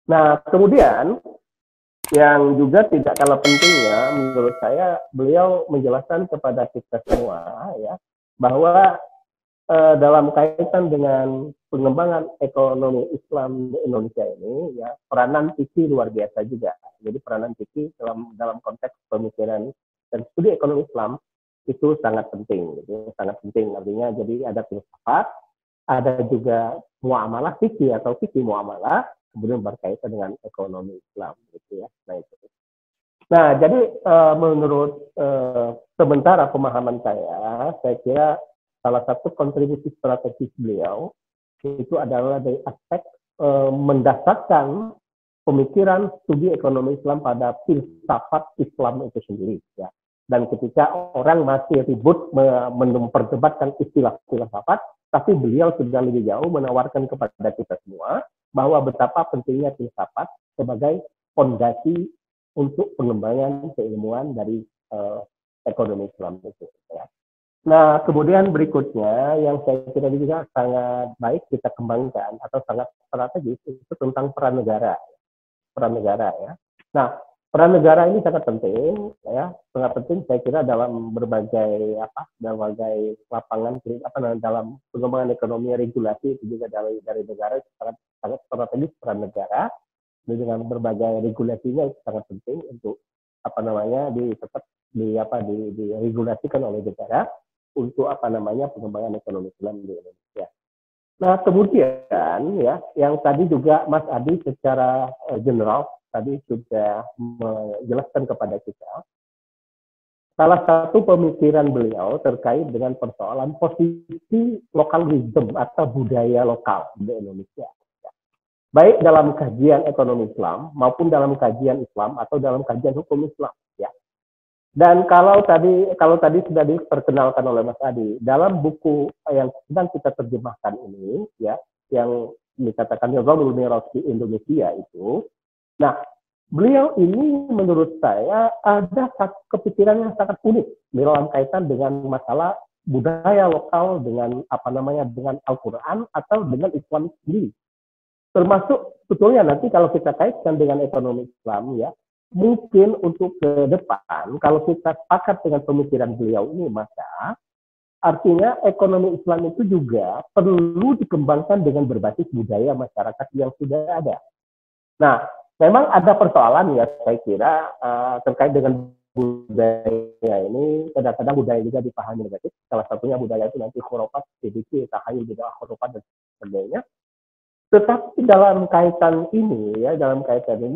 Nah, kemudian yang juga tidak kalah pentingnya, menurut saya, beliau menjelaskan kepada kita semua ya bahwa dalam kaitan dengan pengembangan ekonomi Islam di Indonesia ini, ya peranan fikih luar biasa juga. Jadi peranan fikih dalam konteks pemikiran dan studi ekonomi Islam itu sangat penting, gitu, sangat penting. Artinya jadi ada filsafat, ada juga muamalah fikih atau fikih muamalah, kemudian berkaitan dengan ekonomi Islam, gitu ya. Nah itu. Nah jadi menurut sementara pemahaman saya kira salah satu kontribusi strategis beliau itu adalah dari aspek mendasarkan pemikiran studi ekonomi Islam pada filsafat Islam itu sendiri ya. Dan ketika orang masih ribut memperdebatkan istilah filsafat, tapi beliau sudah lebih jauh menawarkan kepada kita semua bahwa betapa pentingnya filsafat sebagai fondasi untuk pengembangan keilmuan dari ekonomi Islam itu. Ya. Nah, kemudian berikutnya yang saya kira juga sangat baik kita kembangkan atau sangat strategis itu tentang peran negara ya. Nah, peran negara ini sangat penting ya, sangat penting saya kira dalam berbagai lapangan dalam pengembangan ekonomi regulasi itu juga dari negara itu sangat sangat strategis peran negara dengan berbagai regulasinya itu sangat penting untuk tetap diregulasikan oleh negara untuk pengembangan ekonomi Islam di Indonesia. Nah, kemudian ya, yang tadi juga Mas Adi secara general tadi sudah menjelaskan kepada kita, salah satu pemikiran beliau terkait dengan persoalan posisi lokalisme atau budaya lokal di Indonesia. Baik dalam kajian ekonomi Islam maupun dalam kajian Islam atau dalam kajian hukum Islam. Ya. Dan kalau tadi sudah diperkenalkan oleh Mas Adi, dalam buku yang sedang kita terjemahkan ini, ya, yang dikatakan Nizamul Miras di Indonesia itu, nah, beliau ini menurut saya ada satu kepikiran yang sangat unik dalam kaitan dengan masalah budaya lokal dengan dengan Al-Quran atau dengan Islam sendiri. Termasuk sebetulnya nanti kalau kita kaitkan dengan ekonomi Islam ya, mungkin untuk ke depan kalau kita sepakat dengan pemikiran beliau ini, maka artinya ekonomi Islam itu juga perlu dikembangkan dengan berbasis budaya masyarakat yang sudah ada. Nah, memang ada persoalan ya saya kira terkait dengan budaya ini, kadang-kadang budaya juga dipahami negatif. Salah satunya budaya itu nanti khurafat, sedikit, tahayul, juga khurafat dan sebagainya. Tetapi dalam kaitan ini ya,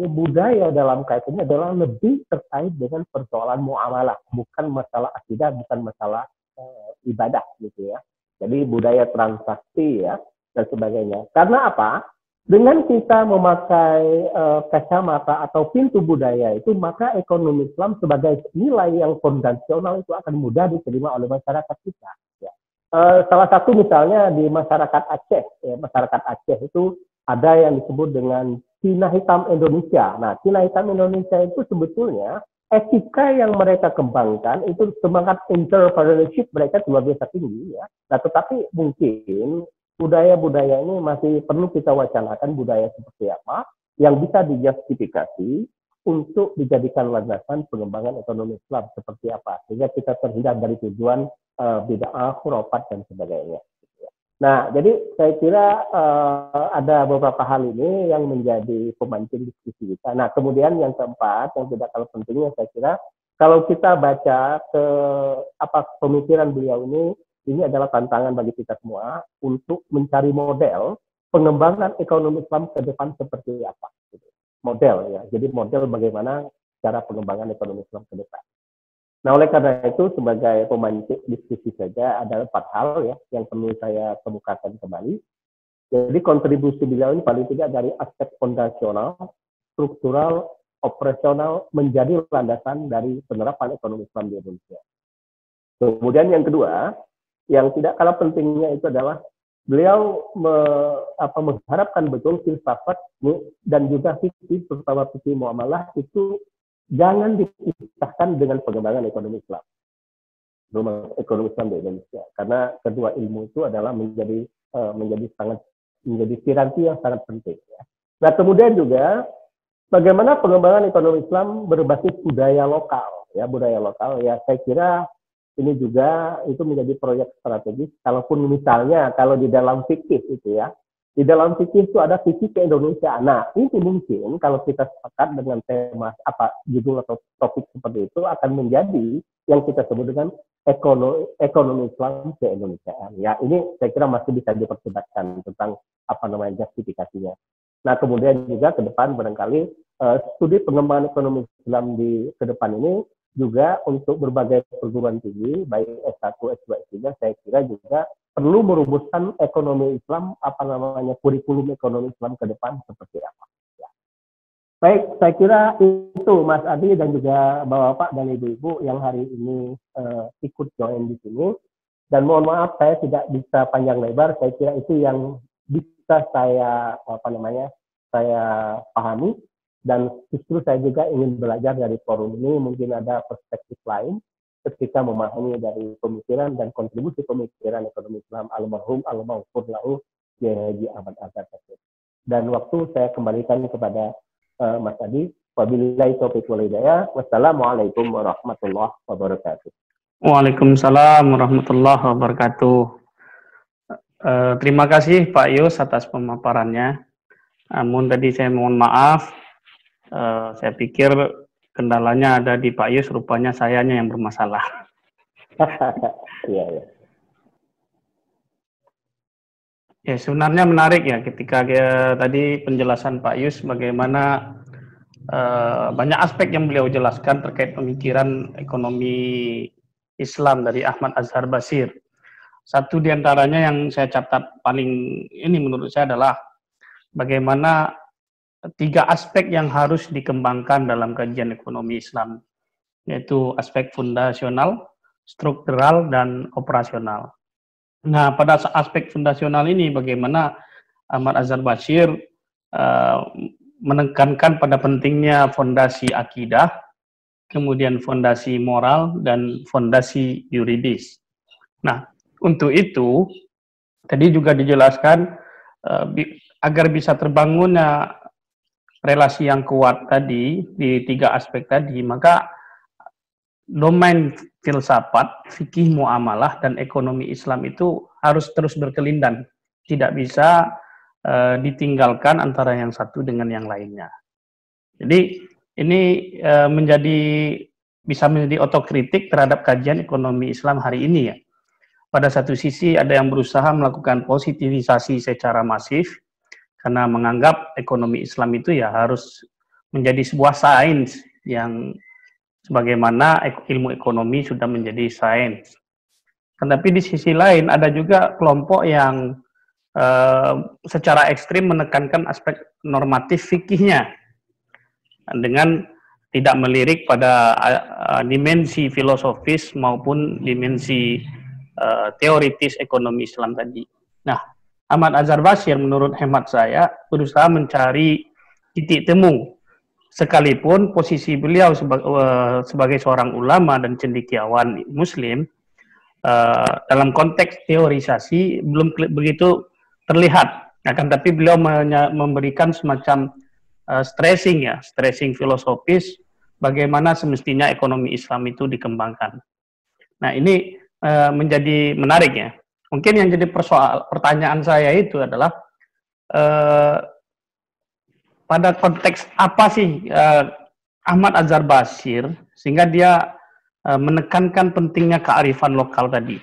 budaya dalam kaitannya adalah lebih terkait dengan persoalan muamalah, bukan masalah akidah, bukan masalah ibadah gitu ya. Jadi budaya transaksi ya dan sebagainya. Karena apa? Dengan kita memakai kacamata atau pintu budaya itu, maka ekonomi Islam sebagai nilai yang fondasional itu akan mudah diterima oleh masyarakat kita. Ya. Salah satu misalnya di masyarakat Aceh, ya, masyarakat Aceh itu ada yang disebut dengan Cina Hitam Indonesia. Nah, Cina Hitam Indonesia itu sebetulnya etika yang mereka kembangkan itu semangat entrepreneurship mereka luar biasa tinggi ya. Nah, tetapi mungkin budaya-budaya ini masih perlu kita wacanakan budaya seperti apa yang bisa dijustifikasi untuk dijadikan landasan pengembangan ekonomi Islam seperti apa, sehingga kita terhindar dari tujuan bid'ah, khurafat dan sebagainya. Nah, jadi saya kira ada beberapa hal ini yang menjadi pemancing diskusi kita. Nah, kemudian yang keempat, yang tidak kalah pentingnya saya kira, kalau kita baca ke pemikiran beliau ini adalah tantangan bagi kita semua untuk mencari model pengembangan ekonomi Islam ke depan seperti apa. Model ya, jadi model bagaimana cara pengembangan ekonomi Islam ke depan. Nah, oleh karena itu sebagai pemancing diskusi saja ada 4 hal ya yang perlu saya kemukakan kembali. Jadi kontribusi beliau ini paling tidak dari aspek fondasional, struktural, operasional menjadi landasan dari penerapan ekonomi Islam di Indonesia. Kemudian yang kedua, yang tidak kalah pentingnya itu adalah beliau mengharapkan betul filsafat dan juga fikih, terutama fikih muamalah itu jangan dipisahkan dengan pengembangan ekonomi Islam. Ekonomi Islam di Indonesia. Karena kedua ilmu itu adalah menjadi piranti yang sangat penting. Ya. Nah, kemudian juga bagaimana pengembangan ekonomi Islam berbasis budaya lokal, ya budaya lokal. Ya, saya kira ini juga itu menjadi proyek strategis. Kalaupun misalnya kalau di dalam fikih itu ya, di dalam fikih itu ada fikih ke Indonesia. Nah, ini mungkin kalau kita sepakat dengan tema apa judul atau topik seperti itu akan menjadi yang kita sebut dengan ekonomi Islam ke Indonesia. Ya, ini saya kira masih bisa diperdebatkan tentang apa namanya justifikasinya. Nah, kemudian juga ke depan barangkali studi pengembangan ekonomi Islam di ke depan ini juga untuk berbagai perguruan tinggi, baik S1, S2, S3, saya kira juga perlu merumuskan ekonomi Islam, apa namanya, kurikulum ekonomi Islam ke depan seperti apa. Ya. Baik, saya kira itu Mas Adi dan juga Bapak-Bapak dan Ibu-Ibu yang hari ini ikut join di sini. Dan mohon maaf saya tidak bisa panjang lebar, saya kira itu yang bisa saya pahami, dan justru saya juga ingin belajar dari forum ini, mungkin ada perspektif lain ketika memahami dari pemikiran dan kontribusi pemikiran ekonomi Islam almarhum al-maghfur lahu Kiai Haji Ahmad Azhar. Dan waktu saya kembalikan kepada Mas Adi. Wabillahi taufiq wal hidayah. Wassalamualaikum warahmatullahi wabarakatuh. Waalaikumsalam warahmatullahi wabarakatuh. Terima kasih Pak Yus atas pemaparannya. Namun tadi saya mohon maaf, saya pikir kendalanya ada di Pak Yus, rupanya sayanya yang bermasalah. Iya, ya. Ya, sebenarnya menarik ya ketika tadi penjelasan Pak Yus bagaimana banyak aspek yang beliau jelaskan terkait pemikiran ekonomi Islam dari Ahmad Azhar Basir. Satu di antaranya yang saya catat paling ini menurut saya adalah bagaimana 3 aspek yang harus dikembangkan dalam kajian ekonomi Islam, yaitu aspek fundasional, struktural, dan operasional. Nah, pada aspek fundasional ini bagaimana Ahmad Azhar Basir menekankan pada pentingnya fondasi akidah, kemudian fondasi moral, dan fondasi yuridis. Nah, untuk itu, tadi juga dijelaskan agar bisa terbangunnya relasi yang kuat tadi di 3 aspek tadi, maka domain filsafat, fikih muamalah, dan ekonomi Islam itu harus terus berkelindan, tidak bisa ditinggalkan antara yang satu dengan yang lainnya. Jadi ini bisa menjadi otokritik terhadap kajian ekonomi Islam hari ini ya. Pada satu sisi ada yang berusaha melakukan positivisasi secara masif karena menganggap ekonomi Islam itu ya harus menjadi sebuah sains yang sebagaimana ilmu ekonomi sudah menjadi sains. Tetapi di sisi lain ada juga kelompok yang secara ekstrim menekankan aspek normatif fikihnya dengan tidak melirik pada dimensi filosofis maupun dimensi teoritis ekonomi Islam tadi. Nah, Ahmad Azhar Basir menurut hemat saya berusaha mencari titik temu, sekalipun posisi beliau sebagai seorang ulama dan cendekiawan Muslim dalam konteks teorisasi belum begitu terlihat. Akan tapi beliau memberikan semacam stressing filosofis bagaimana semestinya ekonomi Islam itu dikembangkan. Nah, ini menjadi menarik ya. Mungkin yang jadi pertanyaan saya itu adalah pada konteks apa sih Ahmad Azhar Basir sehingga dia menekankan pentingnya kearifan lokal tadi.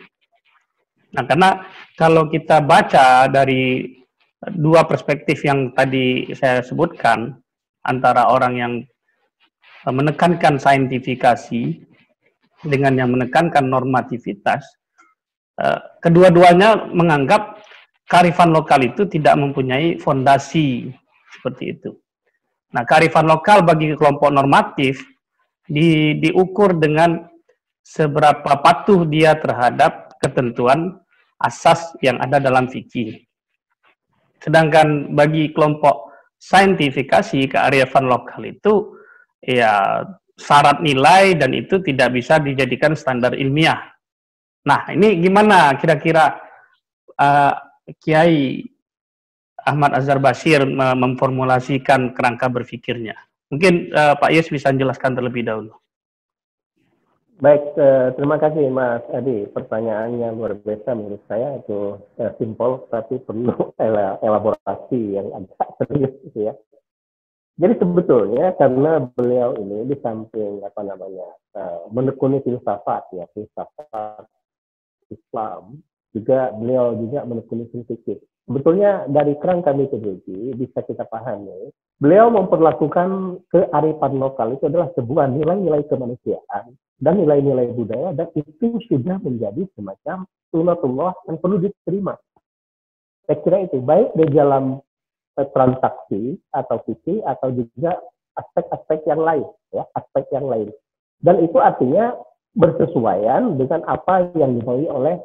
Nah, karena kalau kita baca dari 2 perspektif yang tadi saya sebutkan, antara orang yang menekankan saintifikasi dengan yang menekankan normativitas, kedua-duanya menganggap kearifan lokal itu tidak mempunyai fondasi seperti itu. Nah, kearifan lokal bagi kelompok normatif diukur dengan seberapa patuh dia terhadap ketentuan asas yang ada dalam fikih. Sedangkan bagi kelompok saintifikasi, kearifan lokal itu ya syarat nilai dan itu tidak bisa dijadikan standar ilmiah. Nah, ini gimana kira-kira Kiai Ahmad Azhar Bashir memformulasikan kerangka berpikirnya. Mungkin Pak Yus bisa menjelaskan terlebih dahulu. Baik, terima kasih Mas Adi. Pertanyaannya luar biasa menurut saya, itu simpel tapi perlu elaborasi yang agak serius gitu ya. Jadi sebetulnya karena beliau ini di samping menekuni filsafat ya, filsafat Islam, juga beliau juga menekuni fikih. Sebetulnya dari kerangka metodologi bisa kita pahami, beliau memperlakukan kearifan lokal itu adalah sebuah nilai-nilai kemanusiaan dan nilai-nilai budaya, dan itu sudah menjadi semacam sunatullah yang perlu diterima. Saya kira itu baik di dalam transaksi atau fikih atau juga aspek-aspek yang lain, ya, aspek yang lain. Dan itu artinya bersesuaian dengan apa yang dimaui oleh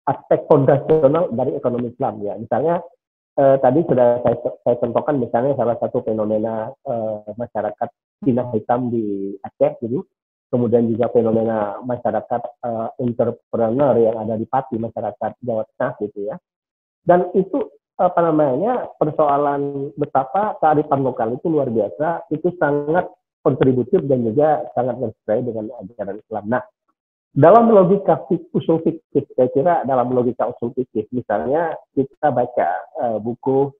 aspek fondasional dari ekonomi Islam, ya. Misalnya tadi sudah saya contohkan misalnya salah satu fenomena masyarakat Cina hitam di Aceh, gitu. Kemudian juga fenomena masyarakat entrepreneur yang ada di Pati, masyarakat Jawa Tengah, gitu ya. Dan itu persoalan betapa kearifan lokal itu luar biasa, itu sangat kontributif dan juga sangat sesuai dengan ajaran Islam. Nah, dalam logika usul fikih, saya kira dalam logika usul fikih, misalnya kita baca buku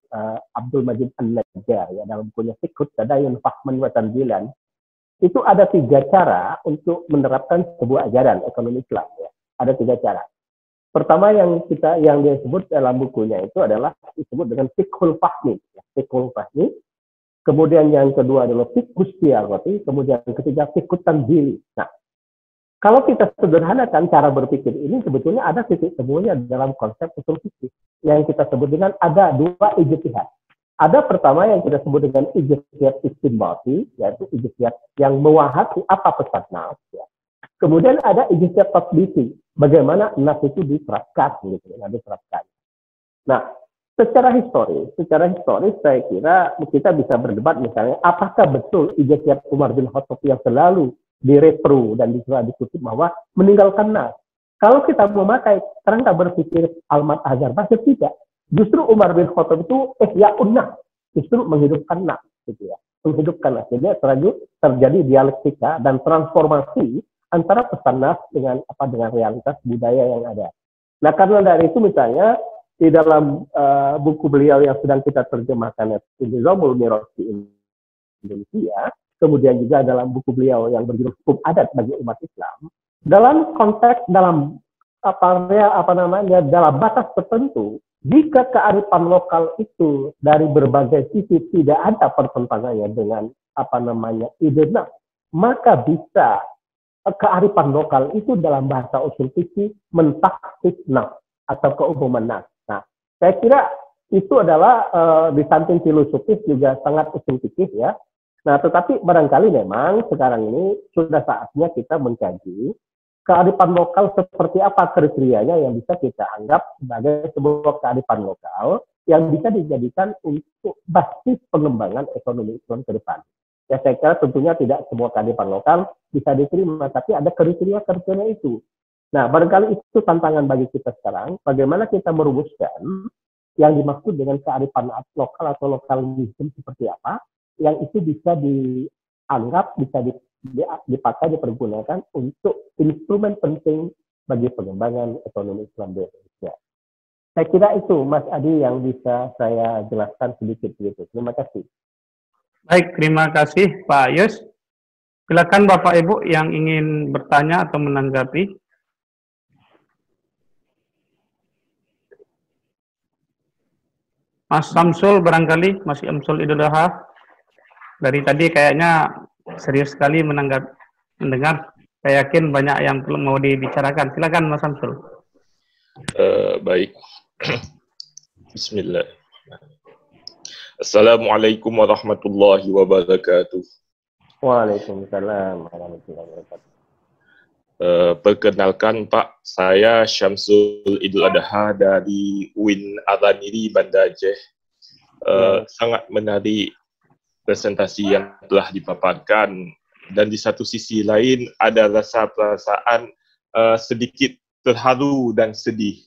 Abdul Majid An-Najjar, ya, dalam bukunya Fiqhut Tadayun Fahman wa Tanzilan, itu ada 3 cara untuk menerapkan sebuah ajaran ekonomi Islam. Ya. Ada 3 cara. Pertama yang disebut dalam bukunya itu adalah disebut dengan fiqhul fahmi, ya, fiqhul fahmi. Kemudian yang kedua adalah fiqhus siyagati, kemudian yang ketiga fiqhut tanzili. Nah, kalau kita sederhanakan cara berpikir ini, sebetulnya ada titik temunya dalam konsep usul fikih yang kita sebut dengan ada 2 ijtihad. Ada pertama yang kita sebut dengan ijtihad istinbati, yaitu ijtihad yang mewahati apa pesan nas, ya. Kemudian ada ijtihad tatbiki, bagaimana nas itu diterapkan, gitu, diterapkan. Nah, secara historis saya kira kita bisa berdebat misalnya apakah betul ijtihad Umar bin Khattab yang selalu direpro dan dikutip bahwa meninggalkan nas. Kalau kita memakai kerangka berpikir Ahmad Azhar Bashir, tidak. Justru Umar bin Khattab itu ihya'un nas, justru menghidupkan nas, gitu ya. Menghidupkan nas. Jadi terjadi dialektika dan transformasi antara pesan nas dengan realitas budaya yang ada. Nah, karena dari itu misalnya di dalam buku beliau yang sedang kita terjemahkan, Nizamul Miraj di Indonesia, kemudian juga dalam buku beliau yang berjudul Hukum Adat bagi Umat Islam, dalam konteks dalam batas tertentu, jika kearifan lokal itu dari berbagai sisi tidak ada pertentangannya dengan ide nas, maka bisa kearifan lokal itu dalam bahasa usul fikih mentaksis nas atau keumuman nas. Nah, saya kira itu adalah di samping filosofis juga sangat usul fikih, ya. Nah, tetapi barangkali memang sekarang ini sudah saatnya kita mengkaji kearifan lokal seperti apa kriterianya yang bisa kita anggap sebagai sebuah kearifan lokal yang bisa dijadikan untuk basis pengembangan ekonomi Islam ke depan. Ya, saya kira tentunya tidak semua kearifan lokal bisa diterima, tapi ada kriteria-kriteria itu. Nah, barangkali itu tantangan bagi kita sekarang, bagaimana kita merumuskan yang dimaksud dengan kearifan lokal atau lokalisme seperti apa, yang itu bisa dianggap, bisa dipakai, dipergunakan untuk instrumen penting bagi pengembangan ekonomi Islam di Indonesia. Saya kira itu, Mas Adi, yang bisa saya jelaskan sedikit begitu. Terima kasih. Baik, terima kasih Pak Yus. Silakan Bapak Ibu yang ingin bertanya atau menanggapi. Mas Samsul barangkali, Mas Samsul Idul Adha. Dari tadi kayaknya serius sekali mendengar. Saya yakin banyak yang belum mau dibicarakan. Silakan Mas Samsul. Baik. Bismillah. Assalamualaikum warahmatullahi wabarakatuh. Waalaikumsalam warahmatullahi wabarakatuh. Perkenalkan Pak, saya Syamsul Idul Adha dari UIN Araniri Banda Aceh. Sangat menarik presentasi yang telah dipaparkan, dan di satu sisi lain ada rasa perasaan sedikit terharu dan sedih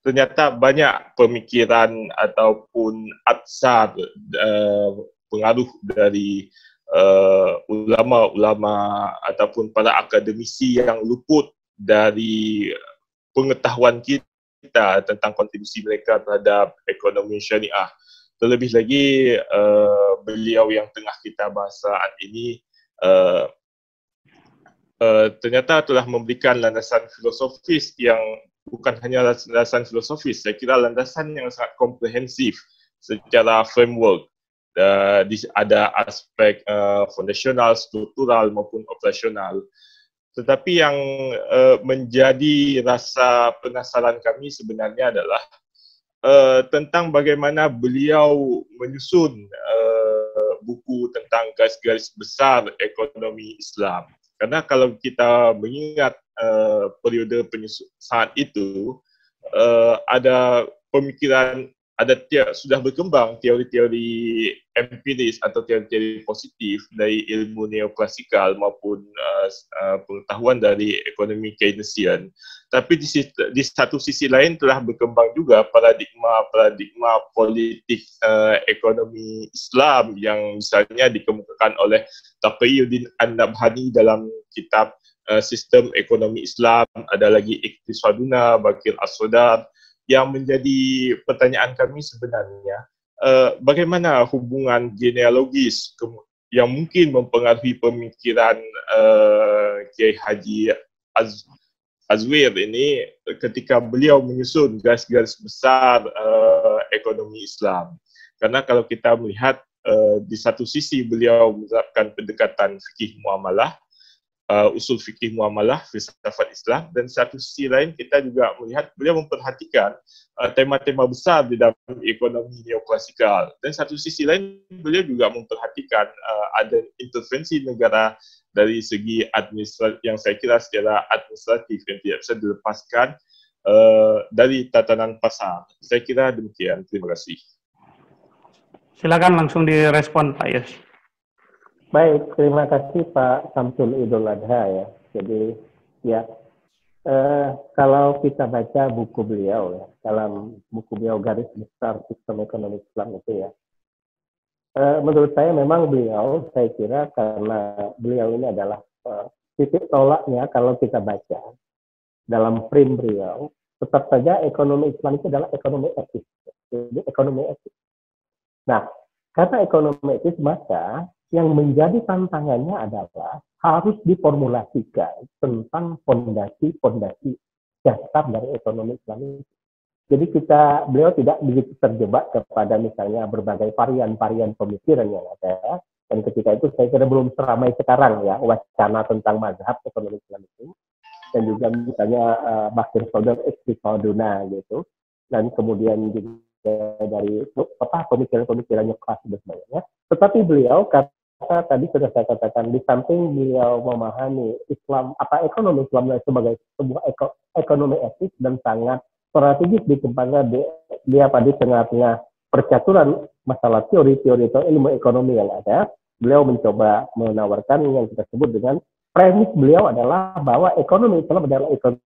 ternyata banyak pemikiran ataupun atsar pengaruh dari ulama-ulama ataupun para akademisi yang luput dari pengetahuan kita tentang kontribusi mereka terhadap ekonomi syariah. Terlebih lagi beliau yang tengah kita bahas saat ini ternyata telah memberikan landasan filosofis yang bukan hanya landasan filosofis, saya kira landasan yang sangat komprehensif secara framework. Ada aspek fondasional, struktural maupun operasional. Tetapi yang menjadi rasa penasaran kami sebenarnya adalah tentang bagaimana beliau menyusun buku tentang garis-garis besar ekonomi Islam. Karena kalau kita mengingat periode saat itu, ada pemikiran, sudah berkembang teori-teori empiris atau teori-teori positif dari ilmu neoklasikal maupun pengetahuan dari ekonomi Keynesian. Tapi di satu sisi lain telah berkembang juga paradigma politik ekonomi Islam yang misalnya dikemukakan oleh Taqiyuddin An-Nabhani dalam kitab Sistem Ekonomi Islam, ada lagi Iqtisaduna Bakir As-Sodar. Yang menjadi pertanyaan kami sebenarnya, bagaimana hubungan genealogis yang mungkin mempengaruhi pemikiran Kiai Haji Azwir ini ketika beliau menyusun garis-garis besar ekonomi Islam. Karena kalau kita melihat di satu sisi beliau menerapkan pendekatan fikih muamalah, usul fikih muamalah, filsafat Islam, dan satu sisi lain kita juga melihat beliau memperhatikan tema-tema besar di dalam ekonomi neoklasikal, dan satu sisi lain beliau juga memperhatikan ada intervensi negara dari segi administratif yang saya kira secara administratif yang tidak bisa dilepaskan dari tatanan pasar. Saya kira demikian. Terima kasih. Silakan langsung direspon Pak Yus. Baik, terima kasih Pak Syamsul Idul Adha ya. Jadi ya, kalau kita baca buku beliau ya, dalam buku beliau Garis Besar Sistem Ekonomi Islam itu ya, menurut saya memang beliau, saya kira karena beliau ini adalah titik tolaknya kalau kita baca dalam frame beliau, tetap saja ekonomi Islam itu adalah ekonomi etis. Jadi ekonomi etis. Nah, karena ekonomi etis maka yang menjadi tantangannya adalah harus diformulasikan tentang fondasi-fondasi dasar dari ekonomi Islam. Jadi beliau tidak begitu terjebak kepada misalnya berbagai varian-varian pemikiran yang ada. Dan ketika itu saya kira belum seramai sekarang ya wacana tentang mazhab ekonomi Islam itu. Dan juga misalnya Bakir Sodor Iqtisaduna gitu. Dan kemudian juga dari pemikiran-pemikirannya kelas dan sebagainya. Tetapi beliau tadi sudah saya katakan, di samping beliau memahami Islam, ekonomi Islam sebagai sebuah ekonomi etis dan sangat strategis dikembangkan di tengah-tengah percaturan masalah teori-teori atau ilmu ekonomi yang ada, beliau mencoba menawarkan yang kita sebut dengan premis beliau adalah bahwa ekonomi Islam adalah ekonomi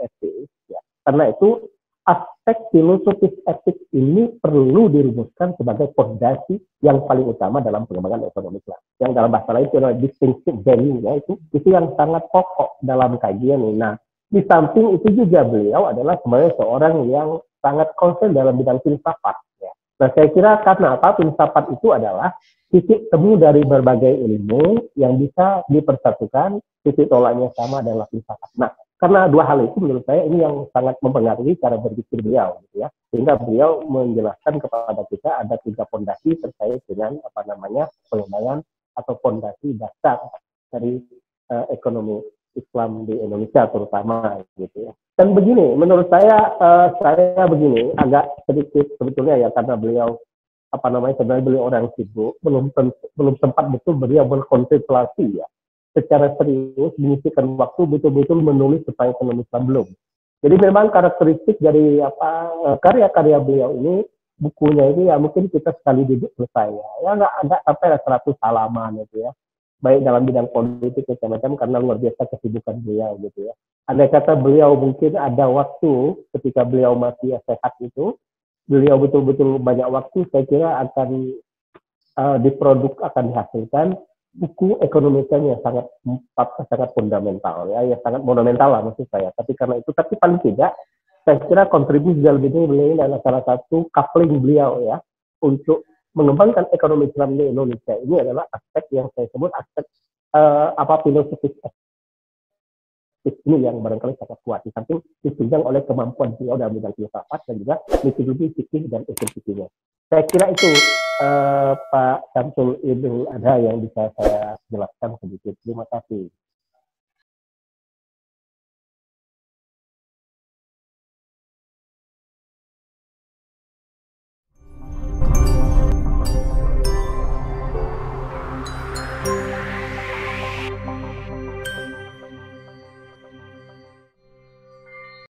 etis. Ya. Karena itu aspek filosofis etik ini perlu dirumuskan sebagai fondasi yang paling utama dalam pengembangan ekonomi Islam. Yang dalam bahasa lain itu adalah distinctive value, ya, itu yang sangat pokok dalam kajian ini. Nah, di samping itu juga beliau adalah sebenarnya seorang yang sangat konsen dalam bidang filsafat. Ya. Nah, saya kira karena apa? Filsafat itu adalah titik temu dari berbagai ilmu yang bisa dipersatukan, titik tolaknya sama adalah filsafat. Nah, karena dua hal itu menurut saya ini yang sangat mempengaruhi cara berpikir beliau, gitu ya. Sehingga beliau menjelaskan kepada kita ada 3 fondasi terkait dengan pengembangan atau fondasi dasar dari ekonomi Islam di Indonesia terutama, gitu ya. Dan begini, menurut saya begini agak sedikit sebetulnya ya karena beliau sebenarnya beliau orang sibuk, belum sempat betul beliau berkontemplasi ya. Secara serius menyisihkan waktu betul-betul menulis tentang ekonomi Islam belum. Jadi memang karakteristik dari karya-karya beliau ini, bukunya ini ya mungkin kita sekali duduk selesai ya nggak sampai 100 halaman gitu ya. baik dalam bidang politik macam-macam karena luar biasa kesibukan beliau gitu ya. Andai kata beliau mungkin ada waktu ketika beliau masih sehat itu, beliau betul-betul banyak waktu, saya kira akan akan dihasilkan buku ekonomi yang sangat fundamental ya, sangat monumental lah maksud saya. Tapi paling tidak saya kira kontribusi dalam ini beliau adalah salah satu coupling beliau ya untuk mengembangkan ekonomi Islam di Indonesia. Ini adalah aspek yang saya sebut aspek filosofis ini yang barangkali sangat kuat. Di samping ditunjang oleh kemampuan beliau dalam bidang filsafat dan juga metodologi fikih dan esensinya. Saya kira itu Pak Syamsul Idul Adha yang bisa saya jelaskan sedikit. Terima kasih.